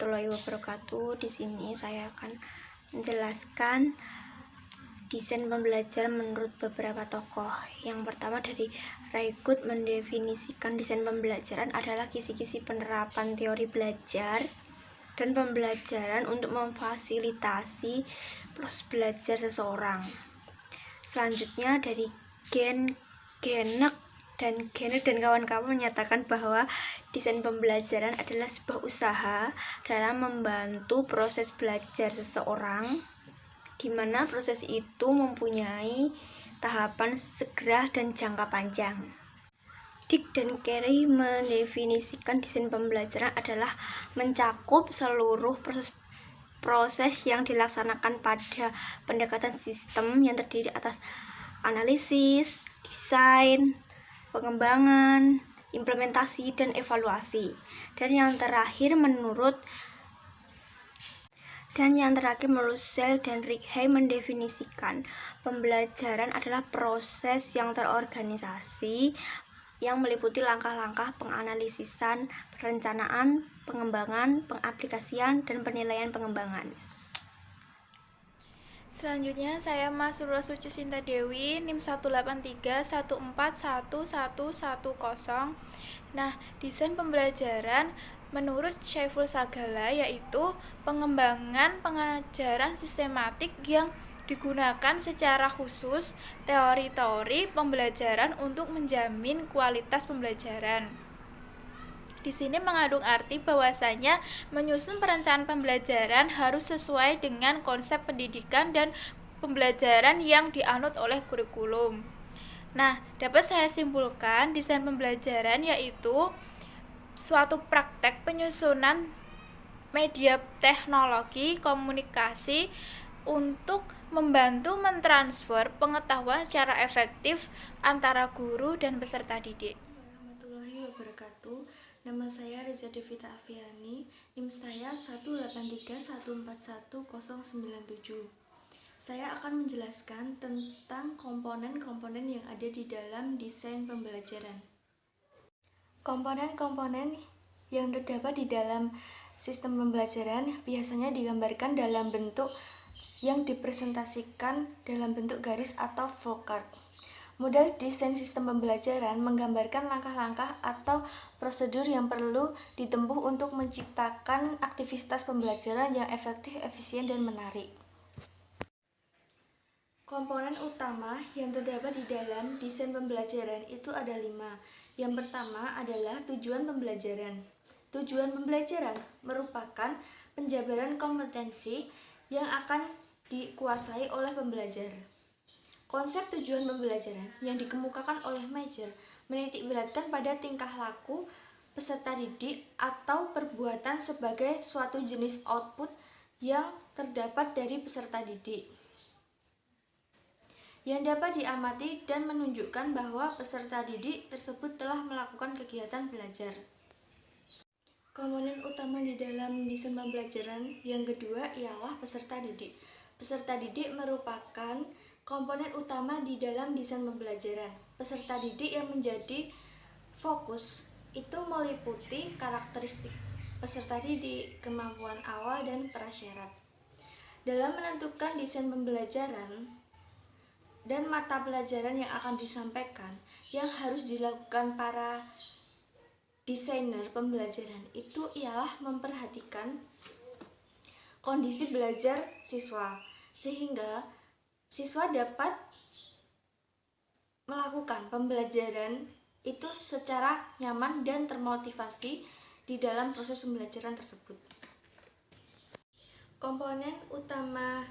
warahmatullahi wabarakatuh. Di sini saya akan menjelaskan desain pembelajaran menurut beberapa tokoh. Yang pertama dari Raygood mendefinisikan desain pembelajaran adalah kisi-kisi penerapan teori belajar dan pembelajaran untuk memfasilitasi proses belajar seseorang. Selanjutnya dari Genek dan kawan-kawan menyatakan bahwa desain pembelajaran adalah sebuah usaha dalam membantu proses belajar seseorang, di mana proses itu mempunyai tahapan segera dan jangka panjang. Dick dan Carey mendefinisikan desain pembelajaran adalah mencakup seluruh proses yang dilaksanakan pada pendekatan sistem yang terdiri atas analisis, desain, pengembangan, implementasi, dan evaluasi. Dan yang terakhir menurut Searle dan Rickey mendefinisikan pembelajaran adalah proses yang terorganisasi yang meliputi langkah-langkah penganalisisan, perencanaan, pengembangan, pengaplikasian, dan penilaian pengembangan. Selanjutnya saya Masrura Suci Sinta Dewi, NIM 18314111110. Nah, desain pembelajaran menurut Syaiful Sagala yaitu pengembangan pengajaran sistematik yang digunakan secara khusus teori-teori pembelajaran untuk menjamin kualitas pembelajaran. Di sini mengandung arti bahwasanya menyusun perencanaan pembelajaran harus sesuai dengan konsep pendidikan dan pembelajaran yang dianut oleh kurikulum. Nah, dapat saya simpulkan desain pembelajaran yaitu suatu praktek penyusunan media teknologi komunikasi untuk membantu mentransfer pengetahuan secara efektif antara guru dan peserta didik. Warahmatullahi wabarakatuh. Nama saya Reza Devita Afiani, NIM saya 183141097. Saya akan menjelaskan tentang komponen-komponen yang ada di dalam desain pembelajaran. Komponen-komponen yang terdapat di dalam sistem pembelajaran biasanya digambarkan dalam bentuk yang dipresentasikan dalam bentuk garis atau flowchart. Model desain sistem pembelajaran menggambarkan langkah-langkah atau prosedur yang perlu ditempuh untuk menciptakan aktivitas pembelajaran yang efektif, efisien, dan menarik. Komponen utama yang terdapat di dalam desain pembelajaran itu ada 5. Yang pertama adalah tujuan pembelajaran. Tujuan pembelajaran merupakan penjabaran kompetensi yang akan dikuasai oleh pembelajar. Konsep tujuan pembelajaran yang dikemukakan oleh Major menitikberatkan pada tingkah laku peserta didik atau perbuatan sebagai suatu jenis output yang terdapat dari peserta didik, yang dapat diamati dan menunjukkan bahwa peserta didik tersebut telah melakukan kegiatan belajar. Komponen utama di dalam desain pembelajaran yang kedua ialah peserta didik. Peserta didik merupakan komponen utama di dalam desain pembelajaran. Peserta didik yang menjadi fokus itu meliputi karakteristik peserta didik, kemampuan awal, dan prasyarat. Dalam menentukan desain pembelajaran dan mata pelajaran yang akan disampaikan, yang harus dilakukan para desainer pembelajaran itu ialah memperhatikan kondisi belajar siswa, sehingga siswa dapat melakukan pembelajaran itu secara nyaman dan termotivasi di dalam proses pembelajaran tersebut. Komponen utama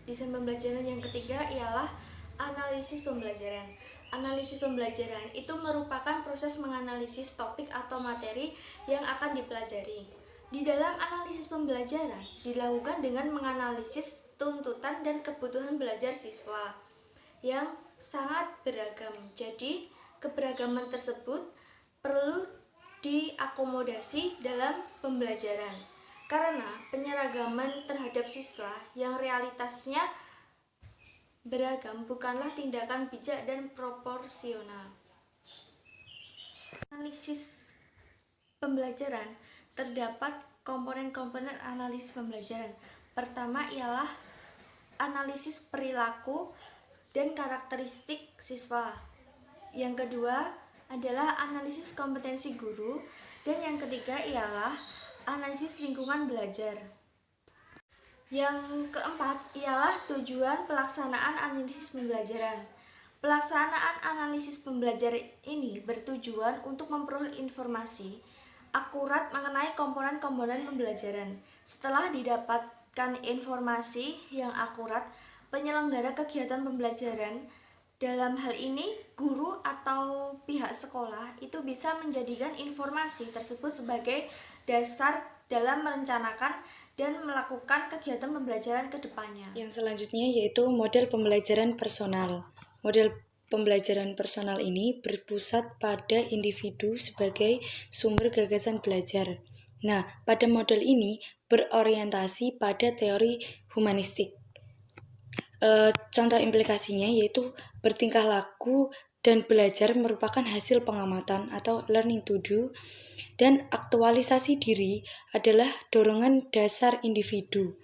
desain pembelajaran yang ketiga ialah analisis pembelajaran. Analisis pembelajaran itu merupakan proses menganalisis topik atau materi yang akan dipelajari. Di dalam analisis pembelajaran dilakukan dengan menganalisis tuntutan dan kebutuhan belajar siswa yang sangat beragam. Jadi, keberagaman tersebut perlu diakomodasi dalam pembelajaran. Karena penyeragaman terhadap siswa yang realitasnya beragam bukanlah tindakan bijak dan proporsional. Analisis pembelajaran terdapat komponen-komponen analisis pembelajaran. Pertama ialah analisis perilaku dan karakteristik siswa. Yang kedua adalah analisis kompetensi guru, dan yang ketiga ialah analisis lingkungan belajar. Yang keempat ialah tujuan pelaksanaan analisis pembelajaran. Pelaksanaan analisis pembelajaran ini bertujuan untuk memperoleh informasi akurat mengenai komponen-komponen pembelajaran. Setelah didapatkan informasi yang akurat, penyelenggara kegiatan pembelajaran, dalam hal ini guru atau pihak sekolah, itu bisa menjadikan informasi tersebut sebagai dasar dalam merencanakan dan melakukan kegiatan pembelajaran ke depannya. Yang selanjutnya yaitu model pembelajaran personal. Model pembelajaran personal ini berpusat pada individu sebagai sumber gagasan belajar. Nah, pada model ini berorientasi pada teori humanistik. Contoh implikasinya yaitu bertingkah laku dan belajar merupakan hasil pengamatan atau learning to do, dan aktualisasi diri adalah dorongan dasar individu,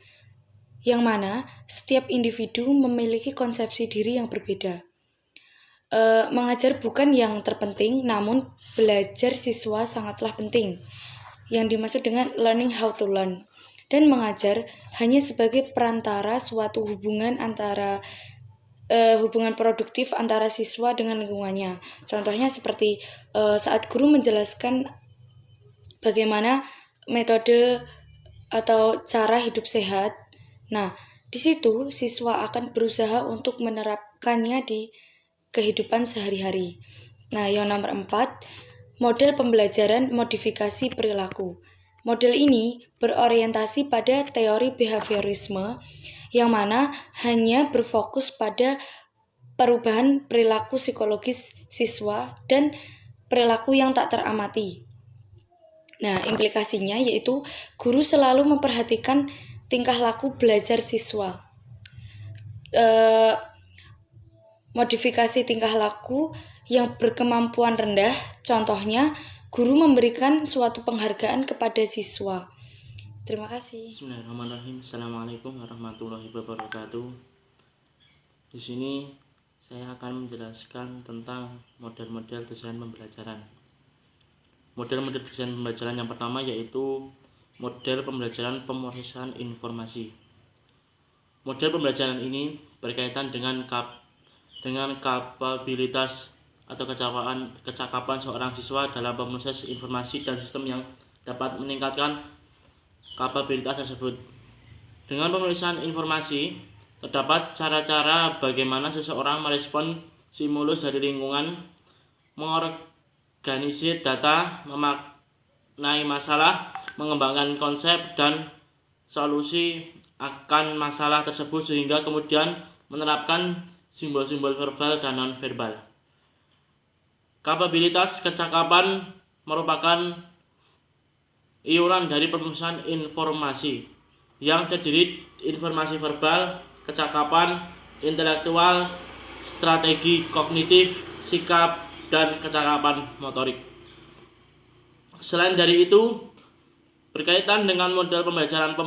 yang mana setiap individu memiliki konsepsi diri yang berbeda. Mengajar bukan yang terpenting, namun belajar siswa sangatlah penting, yang dimaksud dengan learning how to learn. Dan mengajar hanya sebagai perantara suatu hubungan hubungan produktif antara siswa dengan lingkungannya. Contohnya seperti saat guru menjelaskan bagaimana metode atau cara hidup sehat. Nah, di situ siswa akan berusaha untuk menerapkannya di kehidupan sehari-hari. Nah, yang nomor 4, model pembelajaran modifikasi perilaku. Model ini berorientasi pada teori behaviorisme, yang mana hanya berfokus pada perubahan perilaku psikologis siswa dan perilaku yang tak teramati. Nah, implikasinya yaitu guru selalu memperhatikan tingkah laku belajar siswa. Modifikasi tingkah laku yang berkemampuan rendah, contohnya guru memberikan suatu penghargaan kepada siswa. Terima kasih. Bismillahirrahmanirrahim. Assalamualaikum warahmatullahi wabarakatuh. Di sini saya akan menjelaskan tentang model-model desain pembelajaran. Model-model desain pembelajaran yang pertama yaitu model pembelajaran pemrosesan informasi. Model pembelajaran ini berkaitan dengan kapabilitas atau kecakapan seorang siswa dalam memproses informasi dan sistem yang dapat meningkatkan kapabilitas tersebut. Dengan pemeriksaan informasi, terdapat cara-cara bagaimana seseorang merespon stimulus dari lingkungan, mengorganisir data, memaknai masalah, mengembangkan konsep dan solusi akan masalah tersebut, sehingga kemudian menerapkan simbol-simbol verbal dan non-verbal. Kapabilitas kecakapan merupakan iuran dari pemeriksaan informasi yang terdiri informasi verbal, kecakapan, intelektual, strategi kognitif, sikap, dan kecakapan motorik. Selain dari itu, berkaitan dengan model pembelajaran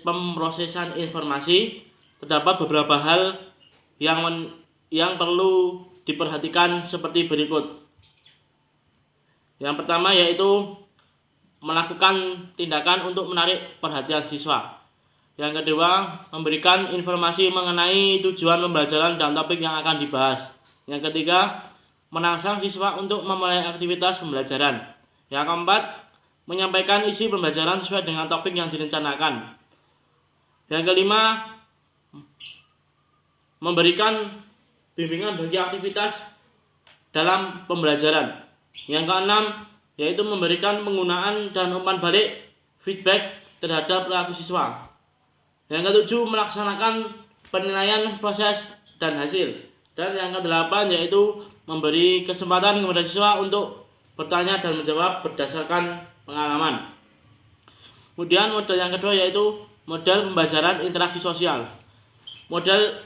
pemrosesan informasi, terdapat beberapa hal yang perlu diperhatikan seperti berikut. Yang pertama yaitu melakukan tindakan untuk menarik perhatian siswa. Yang kedua, memberikan informasi mengenai tujuan pembelajaran dan topik yang akan dibahas. Yang ketiga, merangsang siswa untuk memulai aktivitas pembelajaran. Yang keempat, menyampaikan isi pembelajaran sesuai dengan topik yang direncanakan. Yang kelima, memberikan bimbingan bagi aktivitas dalam pembelajaran. Yang keenam, yaitu memberikan penggunaan dan umpan balik feedback terhadap perilaku siswa. Yang ketujuh, melaksanakan penilaian proses dan hasil. Dan yang kedelapan, yaitu memberi kesempatan kepada siswa untuk bertanya dan menjawab berdasarkan pengalaman. Kemudian model yang kedua yaitu model pembelajaran interaksi sosial. Model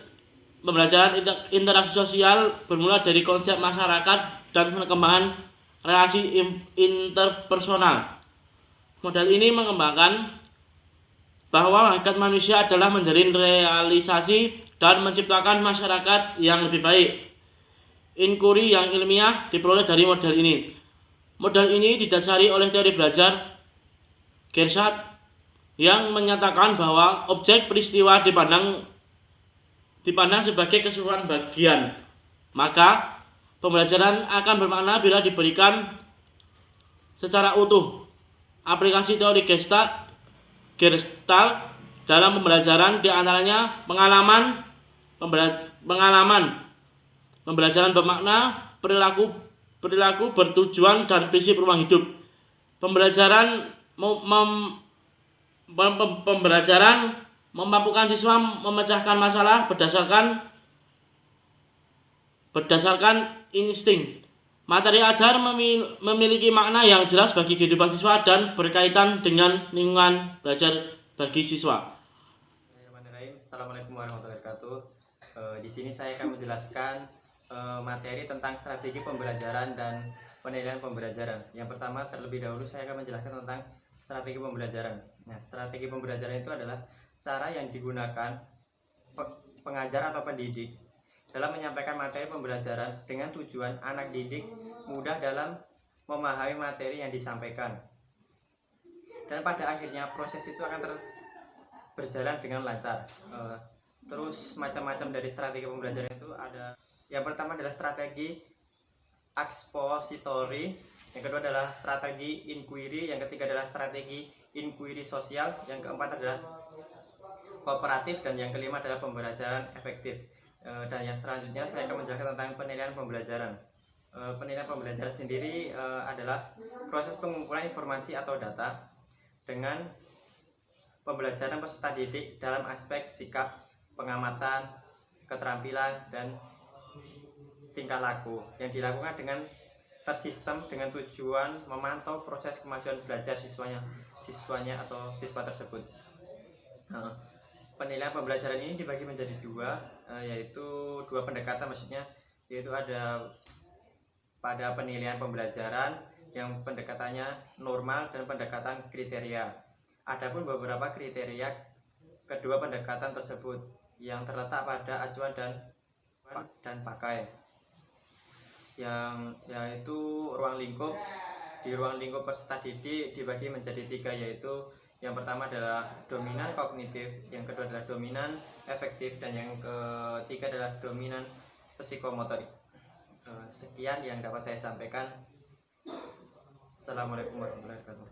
pembelajaran interaksi sosial bermula dari konsep masyarakat dan perkembangan relasi interpersonal. Model ini mengembangkan bahwa hakikat manusia adalah menjalin realisasi dan menciptakan masyarakat yang lebih baik. Inkuri yang ilmiah diperoleh dari model ini. Model ini didasari oleh teori belajar Gersat yang menyatakan bahwa objek peristiwa dipandang sebagai keseluruhan bagian. Maka pembelajaran akan bermakna bila diberikan secara utuh. Aplikasi teori Gestalt dalam pembelajaran diantaranya pengalaman pembelajaran bermakna, perilaku bertujuan, dan prinsip ruang hidup. Pembelajaran memampukan siswa memecahkan masalah berdasarkan insting. Materi ajar memiliki makna yang jelas bagi kehidupan siswa dan berkaitan dengan lingkungan belajar bagi siswa. Assalamualaikum warahmatullahi wabarakatuh. Di sini saya akan menjelaskan materi tentang strategi pembelajaran dan penilaian pembelajaran. Yang pertama, terlebih dahulu saya akan menjelaskan tentang strategi pembelajaran. Nah, strategi pembelajaran itu adalah cara yang digunakan pengajar atau pendidik dalam menyampaikan materi pembelajaran dengan tujuan anak didik mudah dalam memahami materi yang disampaikan. Dan pada akhirnya proses itu akan berjalan dengan lancar. Terus macam-macam dari strategi pembelajaran itu ada. Yang pertama adalah strategi expository, yang kedua adalah strategi inquiry, yang ketiga adalah strategi inquiry sosial, yang keempat adalah kooperatif, dan yang kelima adalah pembelajaran efektif. Dan yang selanjutnya saya akan menjelaskan tentang penilaian pembelajaran. Penilaian pembelajaran sendiri adalah proses pengumpulan informasi atau data dengan pembelajaran peserta didik dalam aspek sikap, pengamatan, keterampilan, dan tingkah laku yang dilakukan dengan tersistem dengan tujuan memantau proses kemajuan belajar siswanya atau siswa tersebut. Penilaian pembelajaran ini dibagi menjadi dua, yaitu dua pendekatan, maksudnya yaitu ada pada penilaian pembelajaran yang pendekatannya normal dan pendekatan kriteria. Adapun beberapa kriteria kedua pendekatan tersebut yang terletak pada acuan dan pakai, yang yaitu ruang lingkup. Di ruang lingkup peserta didik dibagi menjadi tiga, yaitu yang pertama adalah dominan kognitif, yang kedua adalah dominan efektif, dan yang ketiga adalah dominan psikomotorik. Sekian yang dapat saya sampaikan. Assalamualaikum warahmatullahi wabarakatuh.